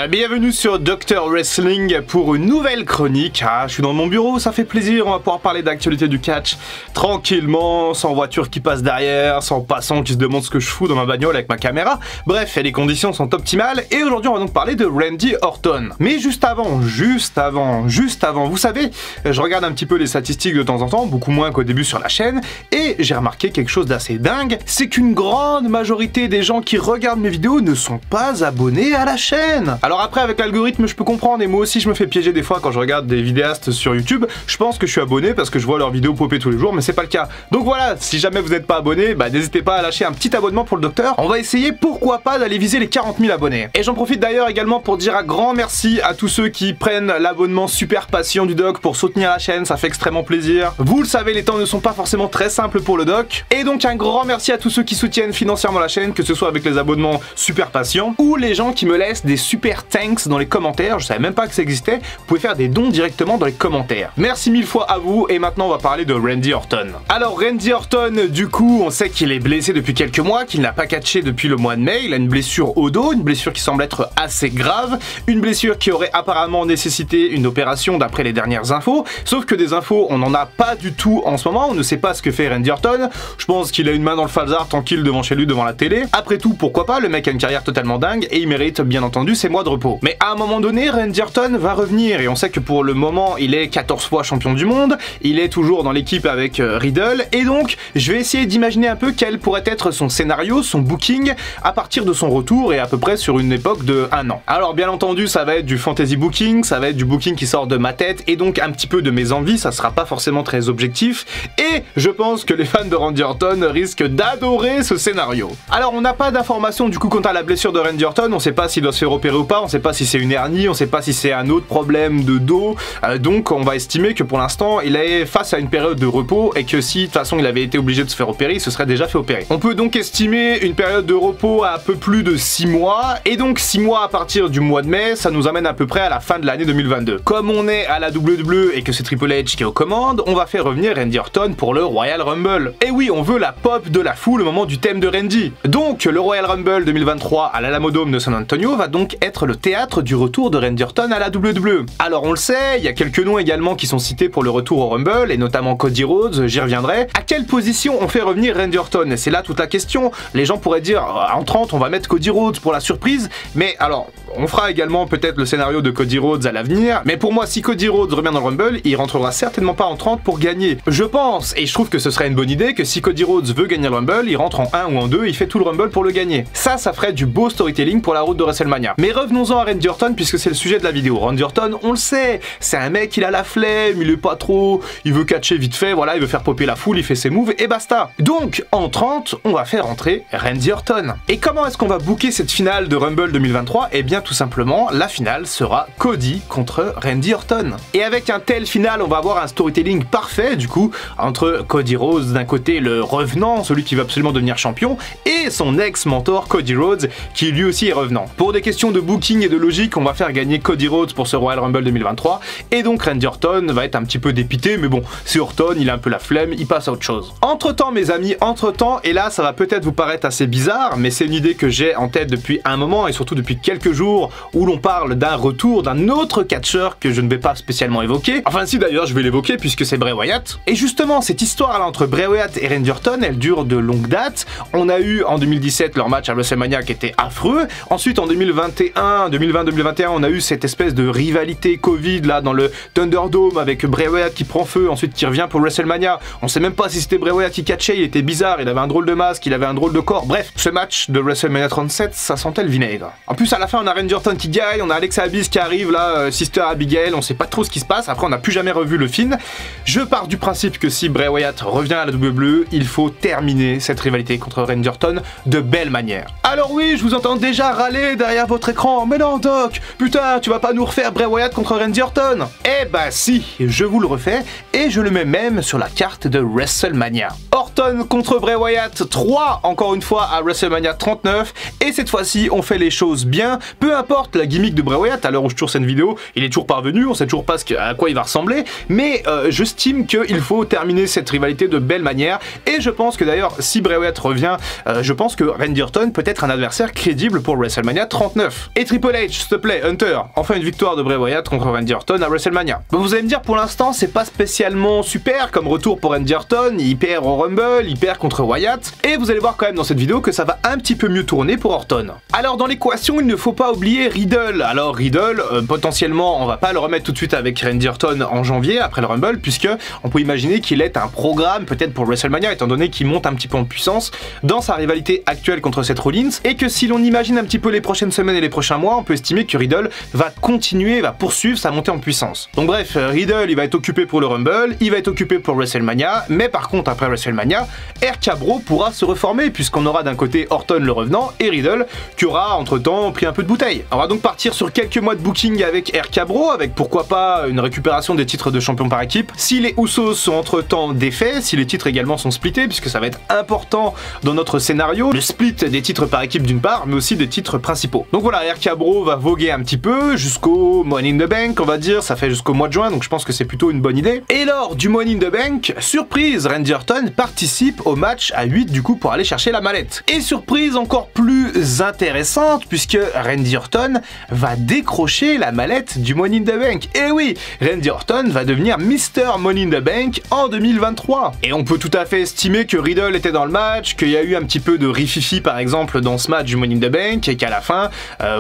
Bienvenue sur Dr Wrestling pour une nouvelle chronique. Je suis dans mon bureau, ça fait plaisir, on va pouvoir parler d'actualité du catch tranquillement, sans voiture qui passe derrière, sans passant qui se demande ce que je fous dans ma bagnole avec ma caméra. Bref, les conditions sont optimales et aujourd'hui on va donc parler de Randy Orton. Mais juste avant, vous savez, je regarde un petit peu les statistiques de temps en temps, beaucoup moins qu'au début sur la chaîne, et j'ai remarqué quelque chose d'assez dingue, c'est qu'une grande majorité des gens qui regardent mes vidéos ne sont pas abonnés à la chaîne. Alors après, avec l'algorithme, je peux comprendre, et moi aussi je me fais piéger des fois quand je regarde des vidéastes sur YouTube. Je pense que je suis abonné parce que je vois leurs vidéos popper tous les jours, mais c'est pas le cas. Donc voilà, si jamais vous n'êtes pas abonné, n'hésitez pas à lâcher un petit abonnement pour le docteur. On va essayer, pourquoi pas, d'aller viser les 40 000 abonnés. Et j'en profite d'ailleurs également pour dire un grand merci à tous ceux qui prennent l'abonnement super patient du doc pour soutenir la chaîne, ça fait extrêmement plaisir. Vous le savez, les temps ne sont pas forcément très simples pour le doc. Et donc un grand merci à tous ceux qui soutiennent financièrement la chaîne, que ce soit avec les abonnements super patients, ou les gens qui me laissent des super thanks dans les commentaires, je savais même pas que ça existait, vous pouvez faire des dons directement dans les commentaires. Merci mille fois à vous, et maintenant on va parler de Randy Orton. Alors Randy Orton, du coup, on sait qu'il est blessé depuis quelques mois, qu'il n'a pas catché depuis le mois de mai, il a une blessure au dos, une blessure qui semble être assez grave, une blessure qui aurait apparemment nécessité une opération d'après les dernières infos, sauf que des infos on n'en a pas du tout en ce moment, on ne sait pas ce que fait Randy Orton, je pense qu'il a une main dans le falzar tranquille devant chez lui, devant la télé. Après tout, pourquoi pas, le mec a une carrière totalement dingue et il mérite bien entendu ses mois de repos. Mais à un moment donné, Randy Orton va revenir et on sait que pour le moment, il est 14 fois champion du monde, il est toujours dans l'équipe avec Riddle, et donc je vais essayer d'imaginer un peu quel pourrait être son scénario, son booking à partir de son retour et à peu près sur une époque de 1 an. Alors bien entendu, ça va être du fantasy booking, ça va être du booking qui sort de ma tête et donc un petit peu de mes envies, ça sera pas forcément très objectif, et je pense que les fans de Randy Orton risquent d'adorer ce scénario. Alors on n'a pas d'informations du coup quant à la blessure de Randy Orton, on sait pas s'il doit se faire opérer ou pas, on sait pas si c'est une hernie, on sait pas si c'est un autre problème de dos, donc on va estimer que pour l'instant il est face à une période de repos et que si de toute façon il avait été obligé de se faire opérer, il se serait déjà fait opérer. On peut donc estimer une période de repos à un peu plus de 6 mois, et donc 6 mois à partir du mois de mai, ça nous amène à peu près à la fin de l'année 2022. Comme on est à la WWE et que c'est Triple H qui est aux commandes, on va faire revenir Randy Orton pour le Royal Rumble. Et oui, on veut la pop de la foule au moment du thème de Randy. Donc le Royal Rumble 2023 à l'Alamodome de San Antonio va donc être le théâtre du retour de Randy Orton à la WWE. Alors on le sait, il y a quelques noms également qui sont cités pour le retour au Rumble, et notamment Cody Rhodes, j'y reviendrai. À quelle position on fait revenir Randy Orton? C'est là toute la question. Les gens pourraient dire, en 30 on va mettre Cody Rhodes pour la surprise, mais alors, on fera également peut-être le scénario de Cody Rhodes à l'avenir, mais pour moi, si Cody Rhodes revient dans le Rumble, il rentrera certainement pas en 30 pour gagner. Je pense, et je trouve que ce serait une bonne idée, que si Cody Rhodes veut gagner le Rumble, il rentre en 1 ou en 2, il fait tout le Rumble pour le gagner. Ça ferait du beau storytelling pour la route de WrestleMania. Mais revenons-en à Randy Orton, puisque c'est le sujet de la vidéo. Randy Orton, on le sait, c'est un mec, il a la flemme, il est pas trop, il veut catcher vite fait, voilà, il veut faire popper la foule, il fait ses moves, et basta. Donc, en 30, on va faire entrer Randy Orton. Et comment est-ce qu'on va booker cette finale de Rumble 2023? Eh bien, tout simplement, la finale sera Cody contre Randy Orton. Et avec un tel final, on va avoir un storytelling parfait, du coup, entre Cody Rhodes, d'un côté, le revenant, celui qui veut absolument devenir champion, et son ex-mentor Cody Rhodes, qui lui aussi est revenant. Pour des questions de booking et de logique, on va faire gagner Cody Rhodes pour ce Royal Rumble 2023, et donc Randy Orton va être un petit peu dépité, mais bon, c'est Orton, il a un peu la flemme, il passe à autre chose. Entre-temps, mes amis, entre-temps, et là, ça va peut-être vous paraître assez bizarre, mais c'est une idée que j'ai en tête depuis un moment, et surtout depuis quelques jours, où l'on parle d'un retour d'un autre catcheur que je ne vais pas spécialement évoquer. Enfin si, d'ailleurs, je vais l'évoquer puisque c'est Bray Wyatt. Et justement, cette histoire-là entre Bray Wyatt et Randy Orton, elle dure de longue date. On a eu en 2017 leur match à WrestleMania qui était affreux. Ensuite, en 2020-2021, on a eu cette espèce de rivalité Covid là dans le Thunderdome avec Bray Wyatt qui prend feu, ensuite qui revient pour WrestleMania. On sait même pas si c'était Bray Wyatt qui catchait, il était bizarre, il avait un drôle de masque, il avait un drôle de corps. Bref, ce match de WrestleMania 37, ça sentait le vinaigre. En plus, à la fin, on a Randy Orton qui gagne, on a Alexa Bliss qui arrive là, Sister Abigail, on sait pas trop ce qui se passe. Après, on n'a plus jamais revu le film. Je pars du principe que si Bray Wyatt revient à la WWE, il faut terminer cette rivalité contre Randy Orton de belle manière. Alors oui, je vous entends déjà râler derrière votre écran, mais non Doc, putain, tu vas pas nous refaire Bray Wyatt contre Randy Orton? Eh bah si, je vous le refais, et je le mets même sur la carte de WrestleMania. Orton contre Bray Wyatt 3, encore une fois à WrestleMania 39, et cette fois-ci on fait les choses bien, peu importe la gimmick de Bray Wyatt, à l'heure où je tourne cette vidéo, il est toujours parvenu, on sait toujours pas à quoi il va ressembler, mais j'estime qu'il faut terminer cette rivalité de belle manière, et je pense que d'ailleurs, si Bray Wyatt revient, je pense que Randy Orton peut être un adversaire crédible pour WrestleMania 39. Et Et Triple H, s'il te plaît, Hunter, enfin une victoire de Bray Wyatt contre Randy Orton à WrestleMania. Bon, vous allez me dire, pour l'instant, c'est pas spécialement super comme retour pour Randy Orton, il perd au Rumble, il perd contre Wyatt, et vous allez voir quand même dans cette vidéo que ça va un petit peu mieux tourner pour Orton. Alors dans l'équation, il ne faut pas oublier Riddle. Alors Riddle, potentiellement, on va pas le remettre tout de suite avec Randy Orton en janvier, après le Rumble, puisque on peut imaginer qu'il est un programme peut-être pour WrestleMania, étant donné qu'il monte un petit peu en puissance dans sa rivalité actuelle contre Seth Rollins, et que si l'on imagine un petit peu les prochaines semaines et les prochains mois, on peut estimer que Riddle va continuer, va poursuivre sa montée en puissance. Donc bref, Riddle, il va être occupé pour le Rumble, il va être occupé pour WrestleMania, mais par contre, après WrestleMania, RK Bro pourra se reformer, puisqu'on aura d'un côté Orton le revenant, et Riddle, qui aura entre-temps pris un peu de bouteille. On va donc partir sur quelques mois de booking avec RK Bro, avec pourquoi pas une récupération des titres de champion par équipe, si les Usos sont entre-temps défaits, si les titres également sont splittés, puisque ça va être important dans notre scénario, le split des titres par équipe d'une part, mais aussi des titres principaux. Donc voilà, RK Bro va voguer un petit peu jusqu'au Money in the Bank, on va dire, ça fait jusqu'au mois de juin, donc je pense que c'est plutôt une bonne idée. Et lors du Money in the Bank, surprise, Randy Orton participe au match à 8 du coup pour aller chercher la mallette. Et surprise encore plus intéressante, puisque Randy Orton va décrocher la mallette du Money in the Bank. Et oui, Randy Orton va devenir Mr. Money in the Bank en 2023. Et on peut tout à fait estimer que Riddle était dans le match, qu'il y a eu un petit peu de rififi par exemple dans ce match du Money in the Bank, et qu'à la fin,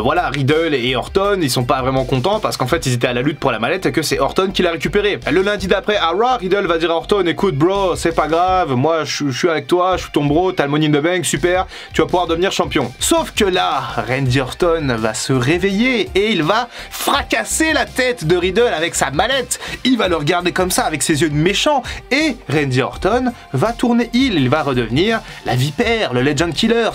voilà, Riddle et Orton, ils sont pas vraiment contents parce qu'en fait ils étaient à la lutte pour la mallette et que c'est Orton qui l'a récupéré. Le lundi d'après à Raw, Riddle va dire à Orton, écoute bro, c'est pas grave, moi je suis avec toi, je suis ton bro, t'as le Money in the Bank, super, tu vas pouvoir devenir champion. Sauf que là, Randy Orton va se réveiller et il va fracasser la tête de Riddle avec sa mallette. Il va le regarder comme ça avec ses yeux de méchant et Randy Orton va tourner heel, il va redevenir la vipère, le legend killer,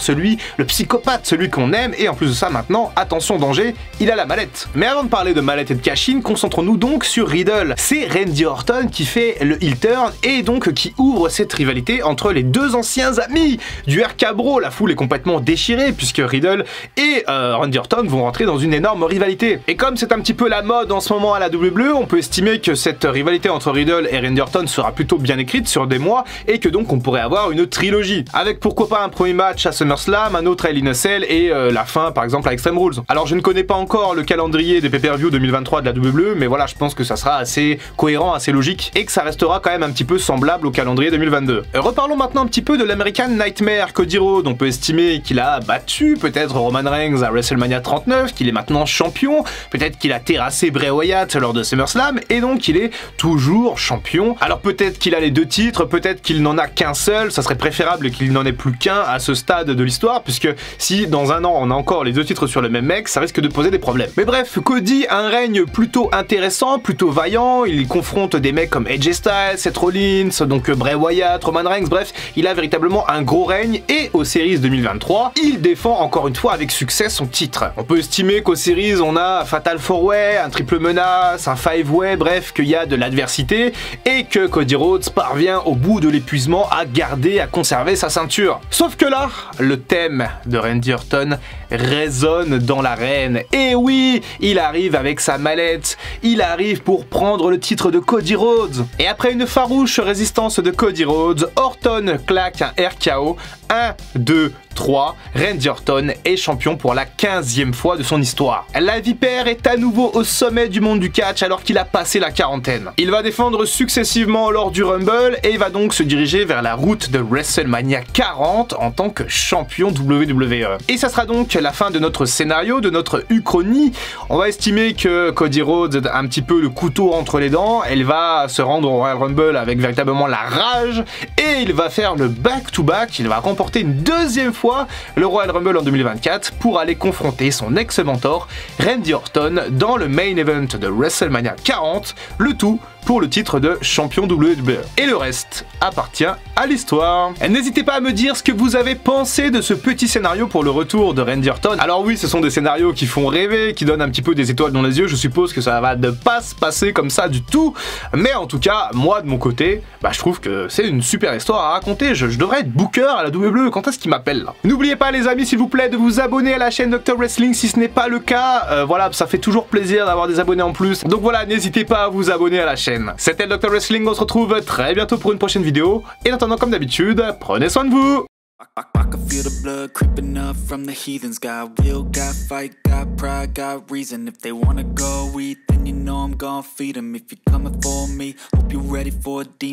le psychopathe, celui qu'on aime, et en plus de ça maintenant, attention danger, il a la mallette. Mais avant de parler de mallette et de cash-in, concentrons-nous donc sur Riddle. C'est Randy Orton qui fait le heel turn et donc qui ouvre cette rivalité entre les deux anciens amis du RK Bro. La foule est complètement déchirée puisque Riddle et Randy Orton vont rentrer dans une énorme rivalité. Et comme c'est un petit peu la mode en ce moment à la WWE, on peut estimer que cette rivalité entre Riddle et Randy Orton sera plutôt bien écrite sur des mois et que donc on pourrait avoir une trilogie. Avec pourquoi pas un premier match à SummerSlam, un autre à Hell in a Cell et la fin par exemple à Extreme Rules. Alors je ne connais pas encore le calendrier des pay-per-view 2023 de la WWE, mais voilà, je pense que ça sera assez cohérent, assez logique et que ça restera quand même un petit peu semblable au calendrier 2022. Reparlons maintenant un petit peu de l'American Nightmare, Cody Rhodes. On peut estimer qu'il a battu peut-être Roman Reigns à WrestleMania 39, qu'il est maintenant champion, peut-être qu'il a terrassé Bray Wyatt lors de SummerSlam et donc il est toujours champion. Alors peut-être qu'il a les deux titres, peut-être qu'il n'en a qu'un seul, ça serait préférable qu'il n'en ait plus qu'un à ce stade de l'histoire, puisque si dans un an on a encore les deux titres sur le même mec, ça risque de poser des problèmes. Mais bref, Cody a un règne plutôt intéressant, plutôt vaillant, il confronte des mecs comme AJ Styles, Seth Rollins, donc Bray Wyatt, Roman Reigns, bref, il a véritablement un gros règne et aux Series 2023, il défend encore une fois avec succès son titre. On peut estimer qu'aux Series on a un Fatal 4-Way, un triple menace, un 5-Way, bref, qu'il y a de l'adversité et que Cody Rhodes parvient au bout de l'épuisement à garder, à conserver sa ceinture. Sauf que là, le thème de Randy Orton résonne dans l'arène. Et oui, il arrive avec sa mallette, il arrive pour prendre le titre de Cody Rhodes. Et après une farouche résistance de Cody Rhodes, Orton claque un RKO, 1, 2, 3, Randy Orton est champion pour la 15e fois de son histoire. La vipère est à nouveau au sommet du monde du catch alors qu'il a passé la quarantaine. Il va défendre successivement lors du Rumble et il va donc se diriger vers la route de WrestleMania 40 en tant que champion WWE. Et ça sera donc la fin de notre scénario, de notre uchronie. On va estimer que Cody Rhodes a un petit peu le couteau entre les dents, elle va se rendre au Royal Rumble avec véritablement la rage et il va faire le back-to-back, il va remporter une deuxième fois le Royal Rumble en 2024 pour aller confronter son ex-mentor Randy Orton dans le main event de WrestleMania 40, le tout pour le titre de champion WWE. Et le reste appartient à l'histoire. N'hésitez pas à me dire ce que vous avez pensé de ce petit scénario pour le retour de Randy Orton. Alors oui, ce sont des scénarios qui font rêver, qui donnent un petit peu des étoiles dans les yeux, je suppose que ça va ne pas se passer comme ça du tout, mais en tout cas, moi de mon côté, je trouve que c'est une super histoire à raconter, je devrais être booker à la WWE, quand est-ce qu'il m'appelle là? N'oubliez pas les amis, s'il vous plaît, de vous abonner à la chaîne Dr Wrestling si ce n'est pas le cas, voilà, ça fait toujours plaisir d'avoir des abonnés en plus, donc voilà, n'hésitez pas à vous abonner à la chaîne. C'était le Dr Wrestling, on se retrouve très bientôt pour une prochaine vidéo, et en attendant comme d'habitude, prenez soin de vous. I can feel the blood creeping up from the heathens. Got will, got fight, got pride, got reason. If they wanna go eat, then you know I'm gon' feed them. If you're coming for me, hope you're ready for a demon.